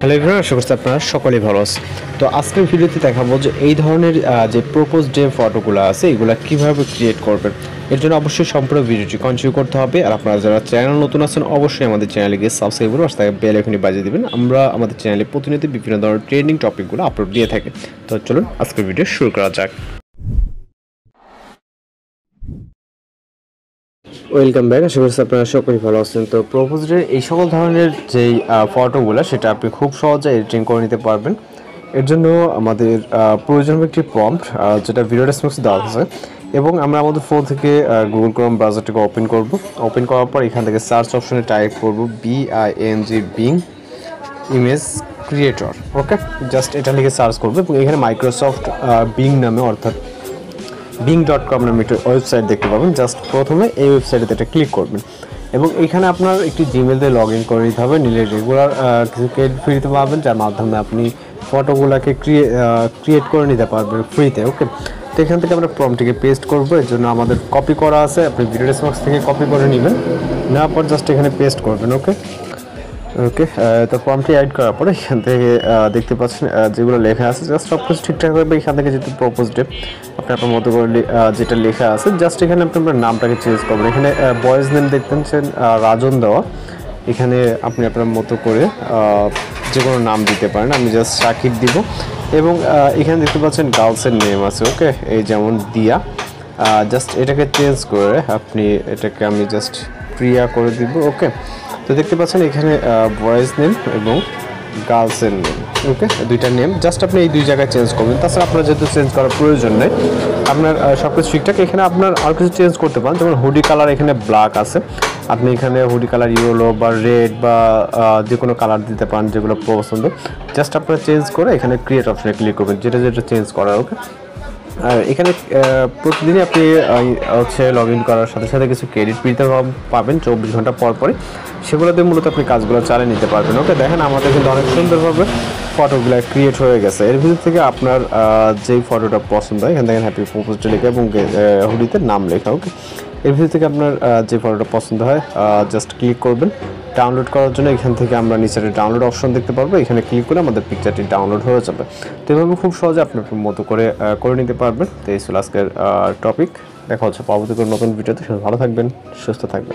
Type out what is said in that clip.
Hello everyone, আশা করছি আপনারা সকলেই ভালো আছেন। তো আজকের ভিডিওতে দেখাবো যে এই ধরনের যে প্রপোজ ডে ফটোগুলো আছে এগুলো কিভাবে ক্রিয়েট করবেন। এর জন্য অবশ্যই সম্পূর্ণ ভিডিওটি কন্টিনিউ করতে হবে। আর আপনারা যারা চ্যানেল নতুন আছেন অবশ্যই আমাদের চ্যানেলকে সাবস্ক্রাইব করুন, আর তাকে বেল আইকনটি বাজিয়ে দিবেন। আমরা আমাদের চ্যানেলে প্রতিনিয়ত বিভিন্ন ধরনের ট্রেন্ডিং টপিকগুলো আপলোড দিয়ে থাকি। তো চলুন আজকের ভিডিও শুরু করা যাক। ওয়েলকাম ব্যাক, আশা করছি আপনারা সকলেই ভালো আছেন। তো প্রপোজের এই সকল ধরনের যেই ফটোগুলো সেটা আপনি খুব সহজে এডিটিং করে নিতে পারবেন। এর জন্য আমাদের প্রয়োজন একটি প্রম্পট, যেটা ভিডিও ডেসক্রিপশনে দেওয়া আছে, এবং আমরা আমাদের ফোন থেকে গুগল ক্রোম ব্রাউজারটাকে ওপেন করার পর এখান থেকে সার্চ অপশনে টাইপ করব বিং ইমেজ ক্রিয়েটর। ওকে, জাস্ট এটা লিখে সার্চ করবো এবং এখানে মাইক্রোসফট বিং নামে অর্থাৎ bing.com নামে একটি ওয়েবসাইট দেখতে পাবেন। জাস্ট প্রথমে এই ওয়েবসাইটে এটা ক্লিক করবেন এবং এখানে আপনার একটি জিমেল দিয়ে লগ ইন করে নিতে হবে। নিলে রেগুলার কিছু ক্রেডিট ফ্রিতে পাবেন, যার মাধ্যমে আপনি ফটোগুলোকে ক্রিয়েট করে নিতে পারবেন ফ্রিতে। ওকে, তো এখান থেকে আমরা প্রম্পটটিকে পেস্ট করবো। এর জন্য আমাদের কপি করা আছে, আপনি ভিডিও ডেসক্রিপশন থেকে কপি করে নেবেন, নেওয়ার পর জাস্ট এখানে পেস্ট করবেন। ওকে, তো ফর্মটি অ্যাড করার পরে এখান থেকে দেখতে পাচ্ছেন যেগুলো লেখা আছে, জাস্ট সব কিছু ঠিকঠাক হবে। এখান থেকে যেহেতু প্রপোজ ডে আপনি আপনার মতো করে যেটা লেখা আছে, জাস্ট এখানে আপনি আপনার নামটাকে চেঞ্জ করবেন। এখানে বয়েজ নেম দেখতেছেন রাজন দেওয়া, এখানে আপনি আপনার মতো করে যে কোনো নাম দিতে পারেন। আমি জাস্ট শাকিব দিব। এবং এখানে দেখতে পাচ্ছেন গার্লসের নেম আছে। ওকে, এই যেমন দিয়া, জাস্ট এটাকে চেঞ্জ করে এটাকে আমি জাস্ট প্রিয়া করে দিব। ওকে, তো দেখতে পাচ্ছেন এখানে বয়েজ নেম এবং গার্লসের নেম। ওকে, দুইটা নেম জাস্ট আপনি এই দুই জায়গায় চেঞ্জ করবেন। তাছাড়া আপনার যেহেতু চেঞ্জ করার প্রয়োজন নেই, আপনার সব কিছু ঠিকঠাক। এখানে আপনার আর কিছু চেঞ্জ করতে পারেন, যেমন হুডি কালার এখানে ব্ল্যাক আছে, আপনি এখানে হুডি কালার ইয়েলো বা রেড বা যে কোনো কালার দিতে পারেন যেগুলো পছন্দ। জাস্ট আপনারা চেঞ্জ করে এখানে ক্রিয়েট অপশনে ক্লিক করবেন, যেটা চেঞ্জ করার। ওকে, আর এখানে প্রতিদিনই আপনি লগ ইন করার সাথে সাথে কিছু ক্রেডিট পেতে পাবেন 24 ঘন্টা পর পরে। সেগুলো দিয়ে মূলত আপনি কাজগুলো চালিয়ে নিতে পারবেন। ওকে, দেখেন আমাদের কিন্তু অনেক সুন্দরভাবে ফটোগুলো ক্রিয়েট হয়ে গেছে। এর ভিতর থেকে আপনার যেই ফটোটা পছন্দ হয় এখান থেকে হ্যাপি প্রপোজটা লেখা এবং হুডিতে নাম লেখা। ওকে, এর ভিতর থেকে আপনার যে ফটোটা পছন্দ হয় জাস্ট ক্লিক করবেন। ডাউনলোড করার জন্য এখান থেকে আমরা নিচের ডাউনলোড অপশন দেখতে পারবো, এখানে ক্লিক করে আমাদের পিকচারটি ডাউনলোড হয়ে যাবে। তো এভাবে খুব সহজে আপনি আপনার মতো করে নিতে পারবেন। তো এই ছিল আজকের টপিক। দেখা হচ্ছে পরবর্তী কোনো নতুন ভিডিওতে। ভালো থাকবেন, সুস্থ থাকবেন।